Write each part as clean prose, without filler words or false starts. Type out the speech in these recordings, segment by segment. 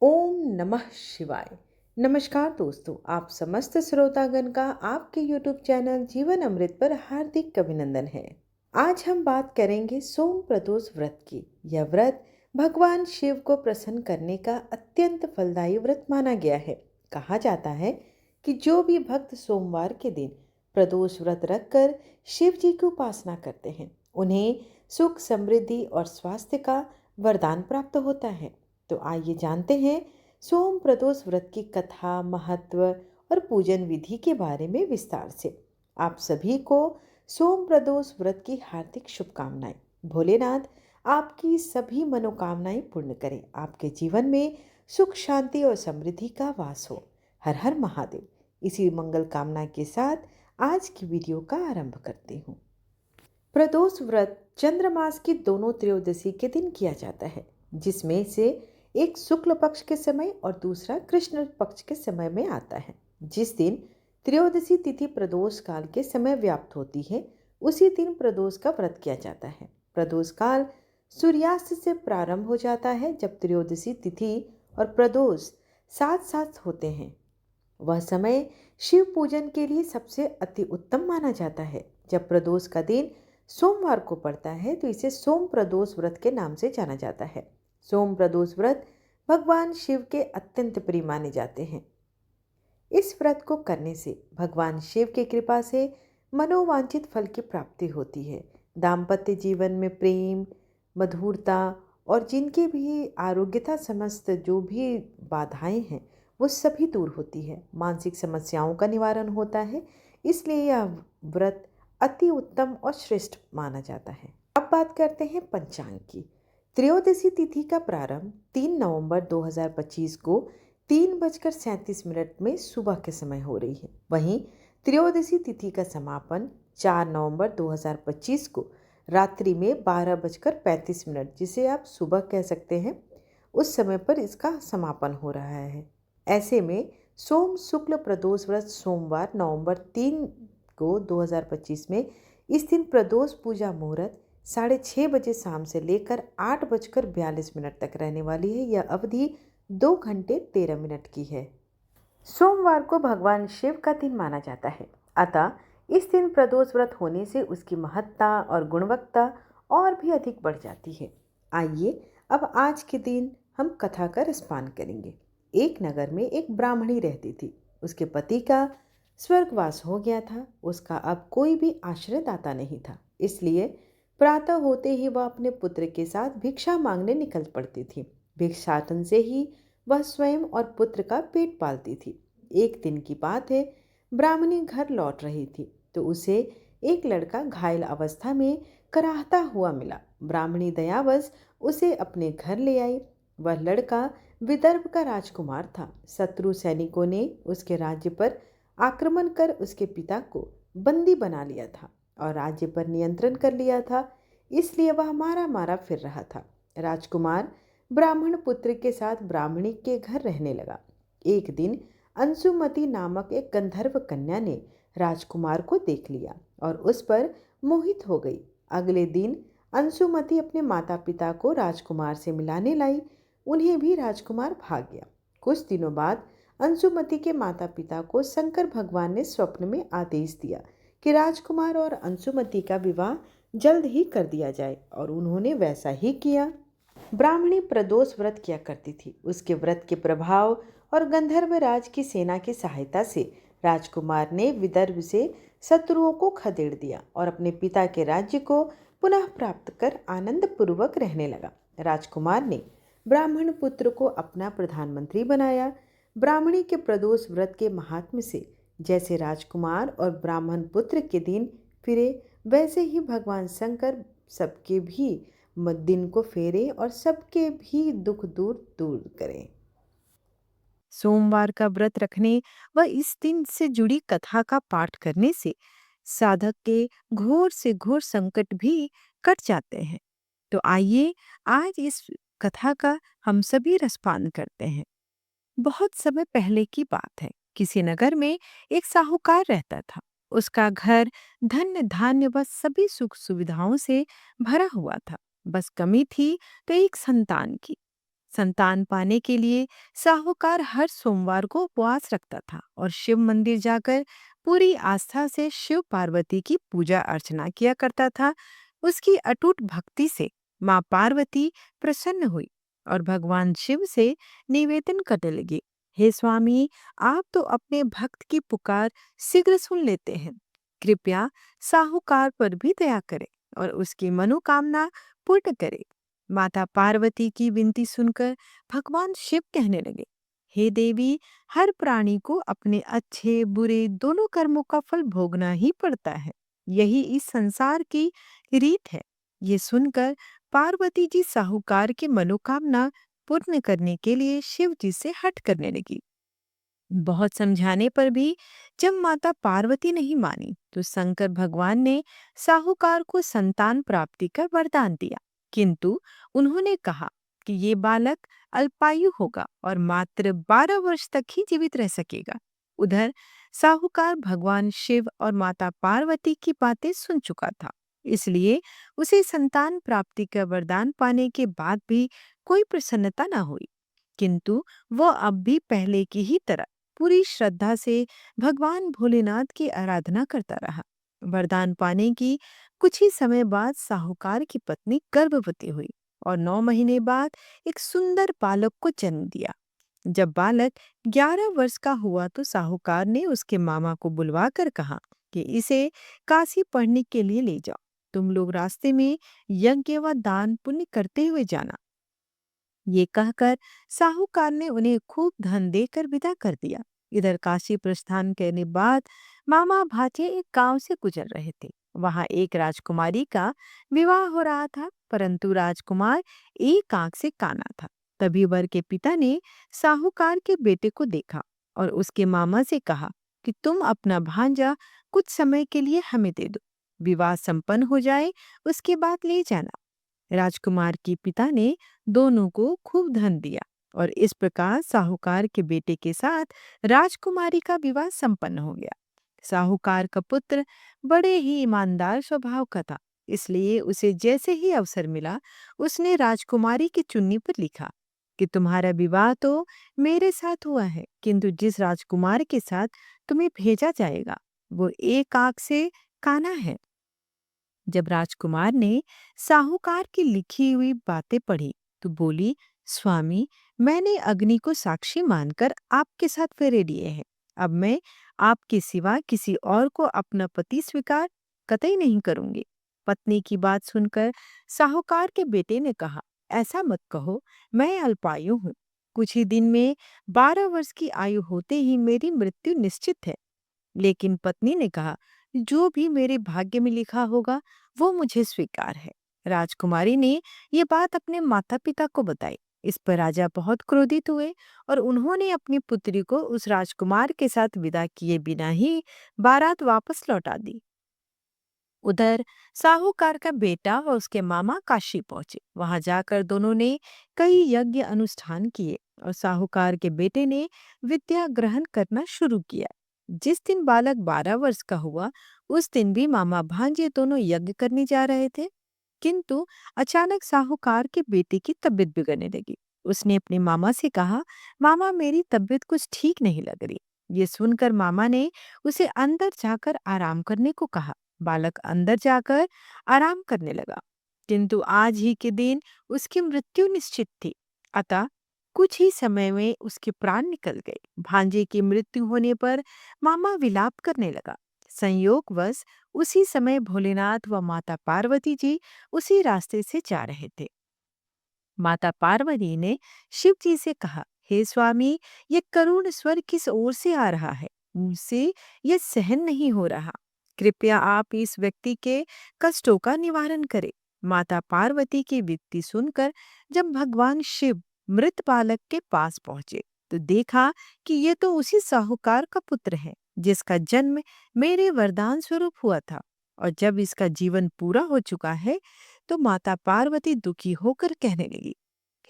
ओम नमः शिवाय। नमस्कार दोस्तों, आप समस्त श्रोतागण का आपके YouTube चैनल जीवन अमृत पर हार्दिक अभिनंदन है। आज हम बात करेंगे सोम प्रदोष व्रत की। यह व्रत भगवान शिव को प्रसन्न करने का अत्यंत फलदायी व्रत माना गया है। कहा जाता है कि जो भी भक्त सोमवार के दिन प्रदोष व्रत रखकर शिव जी की उपासना करते हैं, उन्हें सुख, समृद्धि और स्वास्थ्य का वरदान प्राप्त होता है। तो आइए जानते हैं सोम प्रदोष व्रत की कथा, महत्व और पूजन विधि के बारे में विस्तार से। आप सभी को सोम प्रदोष व्रत की हार्दिक शुभकामनाएं। भोलेनाथ आपकी सभी मनोकामनाएं पूर्ण करें, आपके जीवन में सुख, शांति और समृद्धि का वास हो। हर हर महादेव। इसी मंगल कामना के साथ आज की वीडियो का आरंभ करती हूँ। प्रदोष व्रत चंद्रमास की दोनों त्रयोदशी के दिन किया जाता है, जिसमें से एक शुक्ल पक्ष के समय और दूसरा कृष्ण पक्ष के समय में आता है। जिस दिन त्रयोदशी तिथि प्रदोष काल के समय व्याप्त होती है, उसी दिन प्रदोष का व्रत किया जाता है। प्रदोष काल सूर्यास्त से प्रारंभ हो जाता है, जब त्रयोदशी तिथि और प्रदोष साथ साथ होते हैं। वह समय शिव पूजन के लिए सबसे अति उत्तम माना जाता है। जब प्रदोष का दिन सोमवार को पड़ता है, तो इसे सोम प्रदोष व्रत के नाम से जाना जाता है। सोम प्रदोष व्रत भगवान शिव के अत्यंत प्रिय माने जाते हैं। इस व्रत को करने से भगवान शिव की कृपा से मनोवांछित फल की प्राप्ति होती है। दाम्पत्य जीवन में प्रेम, मधुरता और जिनके भी आरोग्यता समस्त जो भी बाधाएं हैं, वो सभी दूर होती है। मानसिक समस्याओं का निवारण होता है। इसलिए यह व्रत अति उत्तम और श्रेष्ठ माना जाता है। अब बात करते हैं पंचांग की। त्रयोदशी तिथि का प्रारंभ 3 नवंबर 2025 को 3:37 में सुबह के समय हो रही है। वहीं त्रयोदशी तिथि का समापन 4 नवंबर 2025 को रात्रि में 12:35, जिसे आप सुबह कह सकते हैं, उस समय पर इसका समापन हो रहा है। ऐसे में सोम शुक्ल प्रदोष व्रत सोमवार नवंबर 3 को 2025 में इस दिन प्रदोष पूजा मुहूर्त 6:30 बजे शाम से लेकर 8:42 तक रहने वाली है। यह अवधि 2 घंटे 13 मिनट की है। सोमवार को भगवान शिव का दिन माना जाता है, अतः इस दिन प्रदोष व्रत होने से उसकी महत्ता और गुणवत्ता और भी अधिक बढ़ जाती है। आइए अब आज के दिन हम कथा का रसपान करेंगे। एक नगर में एक ब्राह्मणी रहती थी। उसके पति का स्वर्गवास हो गया था। उसका अब कोई भी आश्रयदाता नहीं था, इसलिए प्रातः होते ही वह अपने पुत्र के साथ भिक्षा मांगने निकल पड़ती थी। भिक्षाटन से ही वह स्वयं और पुत्र का पेट पालती थी। एक दिन की बात है, ब्राह्मणी घर लौट रही थी तो उसे एक लड़का घायल अवस्था में कराहता हुआ मिला। ब्राह्मणी दयावश उसे अपने घर ले आई। वह लड़का विदर्भ का राजकुमार था। शत्रु सैनिकों ने उसके राज्य पर आक्रमण कर उसके पिता को बंदी बना लिया था और राज्य पर नियंत्रण कर लिया था। इसलिए वह मारा मारा फिर रहा था। राजकुमार ब्राह्मण पुत्र के साथ ब्राह्मणी के घर रहने लगा। एक दिन अंशुमति नामक एक गंधर्व कन्या ने राजकुमार को देख लिया और उस पर मोहित हो गई। अगले दिन अंशुमति अपने माता पिता को राजकुमार से मिलाने लाई। उन्हें भी राजकुमार भाग गया। कुछ दिनों बाद अंशुमति के माता पिता को शंकर भगवान ने स्वप्न में आदेश दिया कि राजकुमार और अंशुमति का विवाह जल्द ही कर दिया जाए, और उन्होंने वैसा ही किया। ब्राह्मणी प्रदोष व्रत किया करती थी। उसके व्रत के प्रभाव और गंधर्व राज की सेना की सहायता से राजकुमार ने विदर्भ से शत्रुओं को खदेड़ दिया और अपने पिता के राज्य को पुनः प्राप्त कर आनंद पूर्वक रहने लगा। राजकुमार ने ब्राह्मण पुत्र को अपना प्रधानमंत्री बनाया। ब्राह्मणी के प्रदोष व्रत के महात्म्य से जैसे राजकुमार और ब्राह्मण पुत्र के दिन फिरे, वैसे ही भगवान शंकर सबके भी दिन को फेरे और सबके भी दुख दूर दूर करें। सोमवार का व्रत रखने व इस दिन से जुड़ी कथा का पाठ करने से साधक के घोर से घोर संकट भी कट जाते हैं। तो आइए आज इस कथा का हम सभी रसपान करते हैं। बहुत समय पहले की बात है। किसी नगर में एक साहूकार रहता था। उसका घर धन्य धान्य व सभी सुख सुविधाओं से भरा हुआ था। बस कमी थी तो एक संतान की। संतान पाने के लिए साहूकार हर सोमवार को उपवास रखता था और शिव मंदिर जाकर पूरी आस्था से शिव पार्वती की पूजा अर्चना किया करता था। उसकी अटूट भक्ति से माँ पार्वती प्रसन्न हुई और भगवान शिव से निवेदन करने लगी, हे स्वामी, आप तो अपने भक्त की पुकार शीघ्र सुन लेते हैं। कृपया साहूकार पर भी दया करें और उसकी मनोकामना पूर्ण करें। माता पार्वती की विनती सुनकर भगवान शिव कहने लगे, हे देवी, हर प्राणी को अपने अच्छे बुरे दोनों कर्मों का फल भोगना ही पड़ता है। यही इस संसार की रीत है। ये सुनकर पार्वती जी साहूकार की मनोकामना पूर्ण करने के लिए शिव जी से हठ करने लगी। बहुत समझाने पर भी जब माता पार्वती नहीं मानी तो शंकर भगवान ने साहूकार को संतान प्राप्ति का वरदान दिया, किंतु उन्होंने कहा कि ये बालक अल्पायु होगा और मात्र 12 वर्ष तक ही जीवित रह सकेगा। उधर साहूकार भगवान शिव और माता पार्वती की बातें सुन चुका था, इसलिए उसे संतान प्राप्ति का वरदान पाने के बाद भी कोई प्रसन्नता न हुई, किंतु वह अब भी पहले की ही तरह पूरी श्रद्धा से भगवान भोलेनाथ की आराधना करता रहा। वरदान पाने की कुछ ही समय बाद साहूकार की पत्नी गर्भवती हुई और 9 महीने बाद एक सुंदर बालक को जन्म दिया। जब बालक 11 वर्ष का हुआ तो साहूकार ने उसके मामा को बुलवा कर कहा कि इसे काशी पढ़ने के लिए ले जाओ। तुम लोग रास्ते में यज्ञ व दान पुण्य करते हुए जाना। ये कहकर साहूकार ने उन्हें खूब धन देकर विदा कर दिया। इधर काशी प्रस्थान करने बाद मामा भांजे एक गांव से गुजर रहे थे। वहां एक राजकुमारी का विवाह हो रहा था, परंतु राजकुमार एक आंख से काना था। तभी वर के पिता ने साहूकार के बेटे को देखा और उसके मामा से कहा कि तुम अपना भांजा कुछ समय के लिए हमें दे दो, विवाह संपन्न हो जाए उसके बाद ले जाना। राजकुमार के पिता ने दोनों को खूब धन दिया और इस प्रकार साहूकार के बेटे के साथ राजकुमारी का विवाह संपन्न हो गया। साहूकार का पुत्र बड़े ही ईमानदार स्वभाव का था, इसलिए उसे जैसे ही अवसर मिला उसने राजकुमारी की चुन्नी पर लिखा कि तुम्हारा विवाह तो मेरे साथ हुआ है, किंतु जिस राजकुमार के साथ तुम्हें भेजा जाएगा वो एक आंख से काना है। जब राजकुमार ने साहूकार की लिखी हुई बातें पढ़ी तो बोली, स्वामी, मैंने अग्नि को साक्षी मानकर आपके साथ फेरे लिए हैं। अब मैं आपके सिवा किसी और को अपना पति स्वीकार कतई नहीं करूंगी। पत्नी की बात सुनकर साहूकार के बेटे ने कहा, ऐसा मत कहो, मैं अल्पायु हूँ। कुछ ही दिन में 12 वर्ष की आयु होते ही मेरी मृत्यु निश्चित है। लेकिन पत्नी ने कहा, जो भी मेरे भाग्य में लिखा होगा वो मुझे स्वीकार है। राजकुमारी ने ये बात अपने माता पिता को बताई। इस पर राजा बहुत क्रोधित हुए और उन्होंने अपनी पुत्री को उस राजकुमार के साथ विदा किए बिना ही बारात वापस लौटा दी। उधर साहूकार का बेटा और उसके मामा काशी पहुंचे। वहां जाकर दोनों ने कई यज्ञ अनुष्ठान किए और साहूकार के बेटे ने विद्या ग्रहण करना शुरू किया। जिस दिन बालक 12 वर्ष का हुआ उस दिन भी मामा भांजे दोनों यज्ञ करने जा रहे थे, किंतु अचानक साहूकार के बेटे की तबीयत बिगड़ने लगी। उसने अपने मामा से कहा, मामा, मेरी तबीयत कुछ ठीक नहीं लग रही। ये सुनकर मामा ने उसे अंदर जाकर आराम करने को कहा। बालक अंदर जाकर आराम करने लगा, किंतु आज ही के दिन उसकी मृत्यु निश्चित थी। अतः कुछ ही समय में उसके प्राण निकल गए। भांजे की मृत्यु होने पर मामा विलाप करने लगा। संयोगवश उसी समय भोलेनाथ व माता पार्वती जी उसी रास्ते से जा रहे थे। माता पार्वती ने शिव जी से कहा, हे स्वामी, ये करुण स्वर किस ओर से आ रहा है? मुझसे यह सहन नहीं हो रहा। कृपया आप इस व्यक्ति के कष्टों का निवारण करें। माता पार्वती की विनती सुनकर जब भगवान शिव मृत बालक के पास पहुंचे तो देखा कि ये तो उसी साहूकार का पुत्र है जिसका जन्म मेरे वरदान स्वरूप हुआ था, और जब इसका जीवन पूरा हो चुका है तो माता पार्वती दुखी होकर कहने लगी,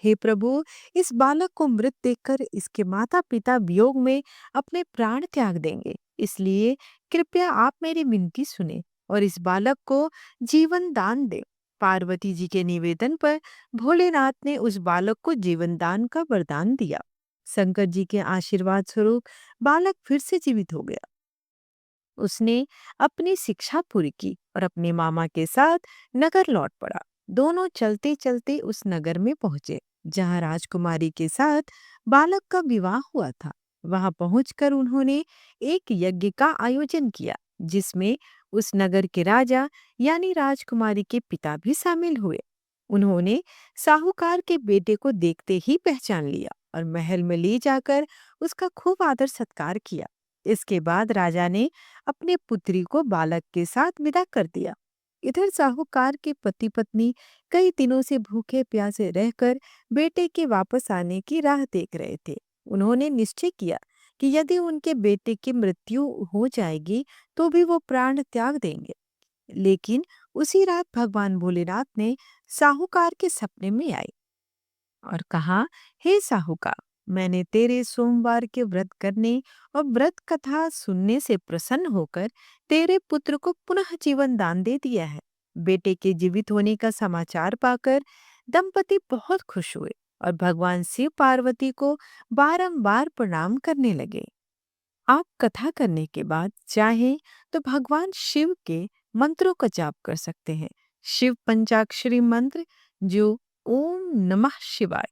हे प्रभु, इस बालक को मृत देखकर इसके माता पिता वियोग में अपने प्राण त्याग देंगे, इसलिए कृपया आप मेरी विनती सुने और इस बालक को जीवन दान दें। पार्वती जी के निवेदन पर भोलेनाथ ने उस बालक को जीवन दान का वरदान दिया। शंकर जी के आशीर्वाद स्वरूप बालक फिर से जीवित हो गया। उसने अपनी शिक्षा पूरी की और अपने मामा के साथ नगर लौट पड़ा। दोनों चलते चलते उस नगर में पहुंचे जहां राजकुमारी के साथ बालक का विवाह हुआ था। वहां पहुंचकर उन्होंने एक यज्ञ का आयोजन किया जिसमें उस नगर के राजा यानी राजकुमारी के पिता भी शामिल हुए। उन्होंने साहूकार के बेटे को देखते ही पहचान लिया और महल में ले जाकर उसका खूब आदर सत्कार किया। इसके बाद राजा ने अपने पुत्री को बालक के साथ विदा कर दिया। इधर साहूकार के पति पत्नी कई दिनों से भूखे प्यासे रहकर बेटे के वापस आने की राह देख रहे थे। उन्होंने निश्चय किया कि यदि उनके बेटे की मृत्यु हो जाएगी तो भी वो प्राण त्याग देंगे। लेकिन उसी रात भगवान भोलेनाथ ने साहूकार के सपने में आए और कहा, हे साहूकार, मैंने तेरे सोमवार के व्रत करने और व्रत कथा सुनने से प्रसन्न होकर तेरे पुत्र को पुनः जीवन दान दे दिया है। बेटे के जीवित होने का समाचार पाकर दंपति बहुत खुश हुए और भगवान शिव पार्वती को बारंबार प्रणाम करने लगे। आप कथा करने के बाद चाहें तो भगवान शिव के मंत्रों का जाप कर सकते हैं। शिव पंचाक्षरी मंत्र जो ओम नमः शिवाय,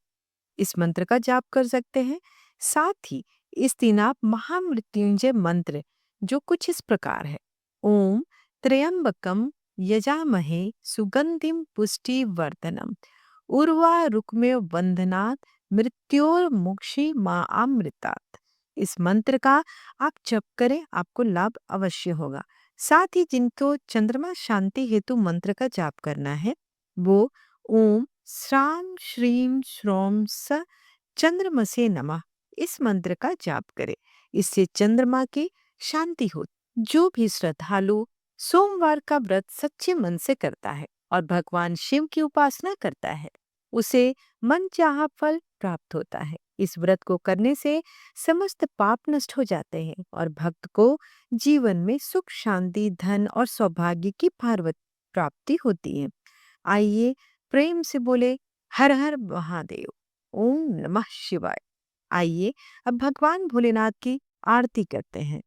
इस मंत्र का जाप कर सकते हैं। साथ ही इस दिन आप महामृत्युंजय मंत्र जो कुछ इस प्रकार है, ओम त्र्यंबकम यजामहे सुगंधिम पुष्टि वर्धनम उर्वा रुक्मेव बंधनात् मृत्योर्मुक्षी मां अमृतात्, इस मंत्र का आप जप करें, आपको लाभ अवश्य होगा। साथ ही जिनको चंद्रमा शांति हेतु मंत्र का जाप करना है वो ओम श्राम श्रीम श्रोम स चंद्रमसे नमः, इस मंत्र का जाप करें। इससे चंद्रमा की शांति हो। जो भी श्रद्धालु सोमवार का व्रत सच्चे मन से करता है और भगवान शिव की उपासना करता है उसे मनचाहा फल प्राप्त होता है। इस व्रत को करने से समस्त पाप नष्ट हो जाते हैं और भक्त को जीवन में सुख शांति धन और सौभाग्य की प्राप्ति होती है। आइए प्रेम से बोले हर हर महादेव, ओम नमः शिवाय। आइए अब भगवान भोलेनाथ की आरती करते हैं।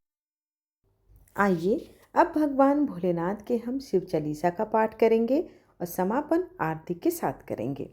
आइए अब भगवान भोलेनाथ के हम शिव चालीसा का पाठ करेंगे और समापन आरती के साथ करेंगे।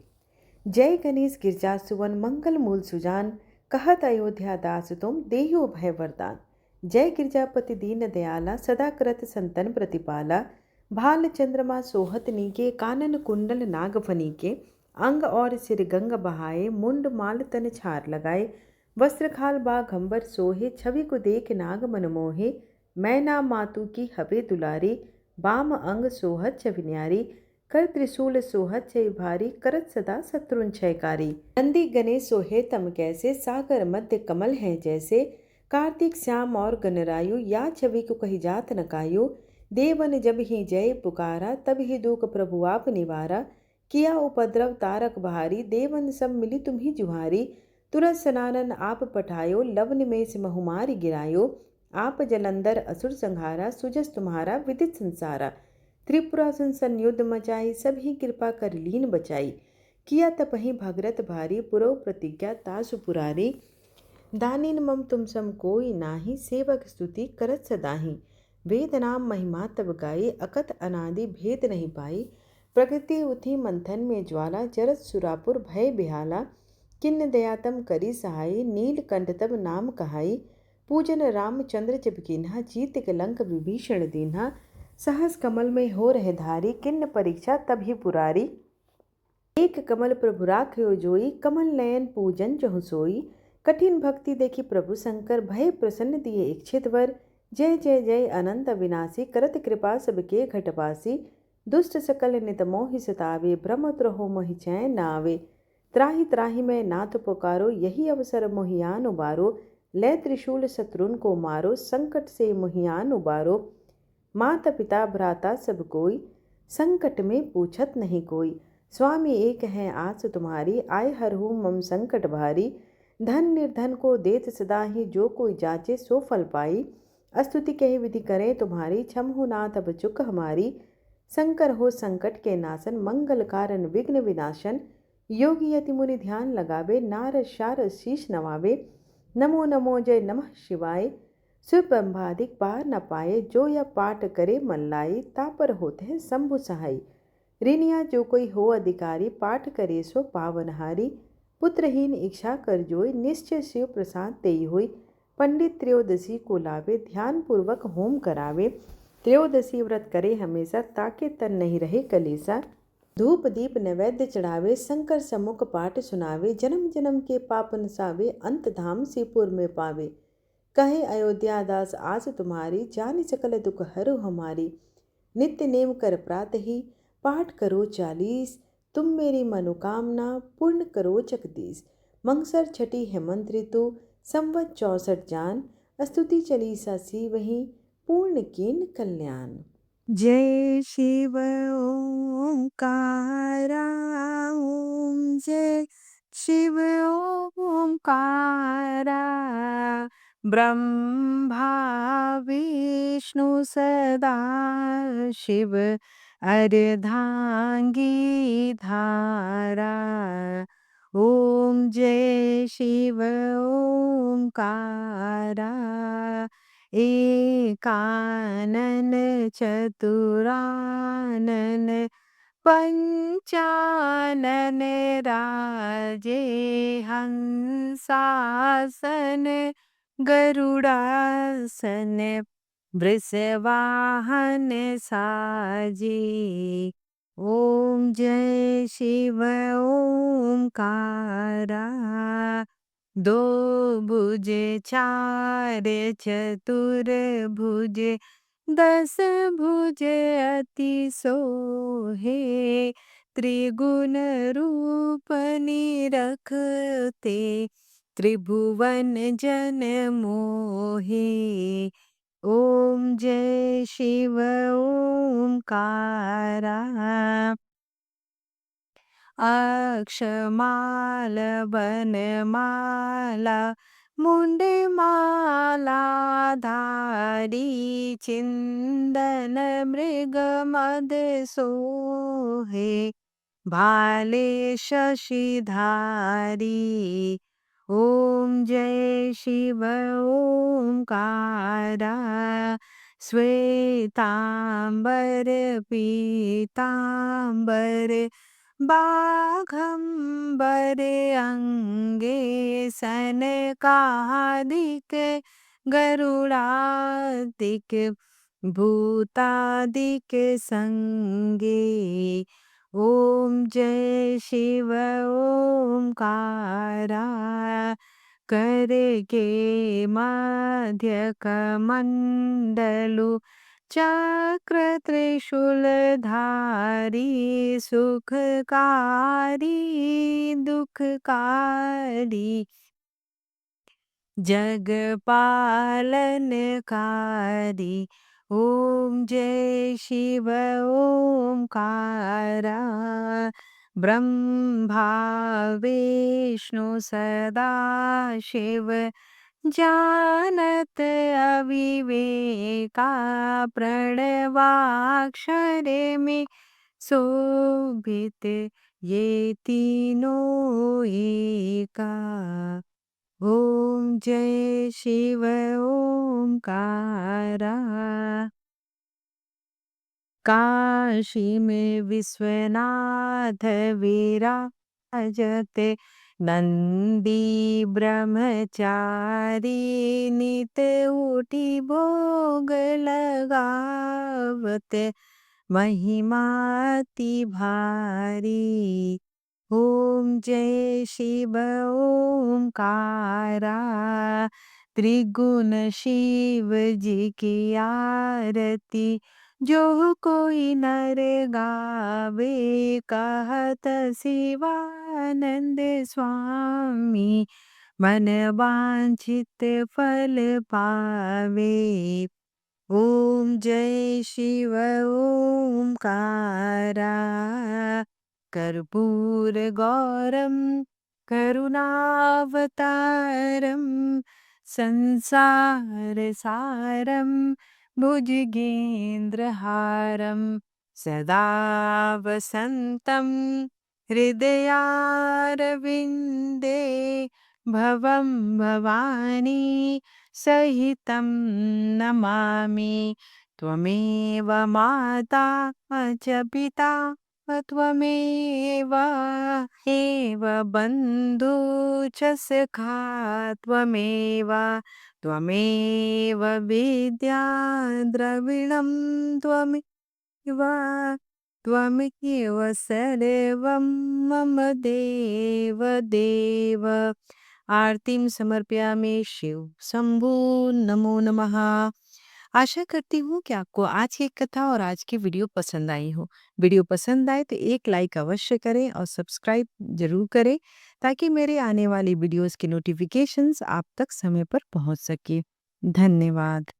जय गणेश गिरजा सुवन मंगल मूल सुजान, कहत अयोध्या दास तुम देहु भय वरदान। जय गिरजापति दीन दयाला, सदा करत संतन प्रतिपाला। भाल चंद्रमा सोहत नीके, कानन कुंडल नाग फनीके। अंग और सिर गंग बहाए, मुंड माल तन छार लगाए। वस्त्र खाल बाघंबर सोहे, छवि को देख नाग मनमोहे। मैना मातु की हवे दुलारी, बाम अंग सोहत छवि न्यारी। कर त्रिशूल सोहत छय भारी, करत सदा शत्रुन क्षयकारी। नंदी गणेश सोहे तम कैसे, सागर मध्य कमल है जैसे। कार्तिक श्याम और गणरायु, या छवि को कही जात न कायु। देवन जब ही जय पुकारा, तब ही दुख प्रभु आप निवारा। किया उपद्रव तारक बहारी, देवन सब मिली तुम्ही जुहारी। तुरत सनानन आप पठायो, लवन में से बहुमारी गिरायो। आप जलंधर असुर संहारा, सुजस तुम्हारा विदित संसारा। त्रिपुरा संसन युद्ध मचाई, सभी कृपा कर लीन बचाई। किया तपहि भगरत भारी, पुरव प्रतिज्ञा तासु पुरारी। दानिन मम तुम सम कोई नाही, सेवक स्तुति करत सदाहि। वेद नाम महिमा तब गाई, अकथ अनादि भेद नहीं पाई। प्रकृति उठी मंथन में ज्वाला, जरत सुरापुर भय बिहाला। किन्न दयातम करी सहाई, नीलकंठ तब नाम कहाई। पूजन रामचंद्र जब कीन्हा, जीत के लंक विभीषण दीन्हा। सहस कमल में हो रहे धारी, किन्न परीक्षा तब ही पुरारी। एक कमल प्रभु राखयो जोई, कमल नयन पूजन जहु सोई। कठिन भक्ति देखी प्रभु शंकर, भय प्रसन्न दिए इच्छित वर। जय जय जय अनंत अविनाशी, करत कृपा सबके घटवासी। दुष्ट सकल नित मोहि सतावे, भ्रम त्रहो मोहि चैन न आवे। त्राहि त्राहि मैं नाथ पुकारो, यही अवसर मोहियान उबारो। लय त्रिशूल शत्रुन को मारो, संकट से मोहियान उबारो। माता पिता भ्राता सब कोई, संकट में पूछत नहीं कोई। स्वामी एक है आस तुम्हारी, आय हरहु मम संकट भारी। धन निर्धन को देत सदा ही, जो कोई जाचे सो फल पाई। स्तुति कही विधि करें तुम्हारी, छमहु नाथ अब चुक हमारी। शंकर हो संकट के नाशन, मंगल कारण विघ्न विनाशन। योगी यति मुनि ध्यान लगावे, नारद शारद शीश नवावे। नमो नमो जय नमः शिवाय, शिव ब्रह्मादिक पार न पाए। जो यह पाठ करे मन लाई, तापर होते हैं शंभु सहाय। ऋणिया जो कोई हो अधिकारी, पाठ करे सो पावनहारी। पुत्रहीन इच्छा कर जोई, निश्चय शिव प्रसाद तेई हुई। पंडित त्रयोदशी को लावे, ध्यान पूर्वक होम करावे। त्रयोदशी व्रत करे हमेशा, ताके तन नहीं रहे कलेसा। धूप दीप नैवेद्य चढ़ावे, शंकर सम्मुख पाठ सुनावे। जन्म जन्म के पाप नसावे, अंत धाम सिपुर में पावे। कहे अयोध्या दास आस तुम्हारी, जान सकल दुख हरु हमारी। नित्य नेम कर प्रातः ही, पाठ करो 40। तुम मेरी मनोकामना पूर्ण करो जगदीश। मंगसर छठी हेमंत ऋतु, संवत 64 जान। स्तुति चली सी वहीं, पूर्ण कीन कल्याण। जय शिव ओंकारा, ओम जय शिव ओंकारा। ब्रह्मा विष्णु सदा शिव, अर्धांगी धारा। ओम जय शिव ओंकारा, एकानन चतुरानन पंचानन राजे। हंसासन गरुड़ासन, वृषवाहन साजे। ओम जय शिव ओंकारा। दो भुजे चार चतुर भुजे, 10 भुजे अति सोहे। त्रिगुण रूप निरखते, त्रिभुवन जन मोहे। ओम जय शिव ओंकारा। अक्षमाल बनमाला, मुंडमाला धारी। चिंदन मृगमद सोहे, भाले शशिधारी। ओम जय शिव ओंकारा। श्वेतांबर पीतांबर, बाघंबर अंगे। सनकादिक गरुड़ादिक, भूतादिक संगे। ओम जय शिव ओंकारा। करके मध्य कमंडलु, चक्र त्रिशूलधारी। सुखकारी दुखकारी, जग पालनकारी। ओम जय शिव ओंकारा। ब्रह्मा विष्णु सदा शिव, जानत अविवेका। प्रणवाक्षर में शोभित, ये तीनों एका। ओम जय शिव ओंकारा। काशी में विश्वनाथ विराजते, नंदी ब्रह्मचारी। नित उठी भोग लगावते, महिमा अति भारी। ओम जय शिव ओंकारा। त्रिगुण शिव जी की आरती, जो कोई नर गावे। कहत शिवानंद स्वामी, मन वांछित फल पावे। ओम जय शिव ओंकारा। कर्पूर गौरम करुणावतारम, संसार सारम भुजगेंद्रहारम। सदा वसन्तं हृदयारविन्दे भवं भवानी सहितं नमामि त्वमेव माता च पिता त्वमेव एव बन्धु च सखा त्वमेव त्वमेव विद्या द्रविणं त्वमेव त्वमेव सर्वं मम देव देव। आरतीम समर्पयामि शिव शंभू नमो नमः। आशा करती हूँ कि आपको आज की कथा और आज की वीडियो पसंद आई हो। वीडियो पसंद आए तो एक लाइक अवश्य करें और सब्सक्राइब जरूर करें ताकि मेरे आने वाली वीडियोस की नोटिफिकेशंस आप तक समय पर पहुंच सके। धन्यवाद।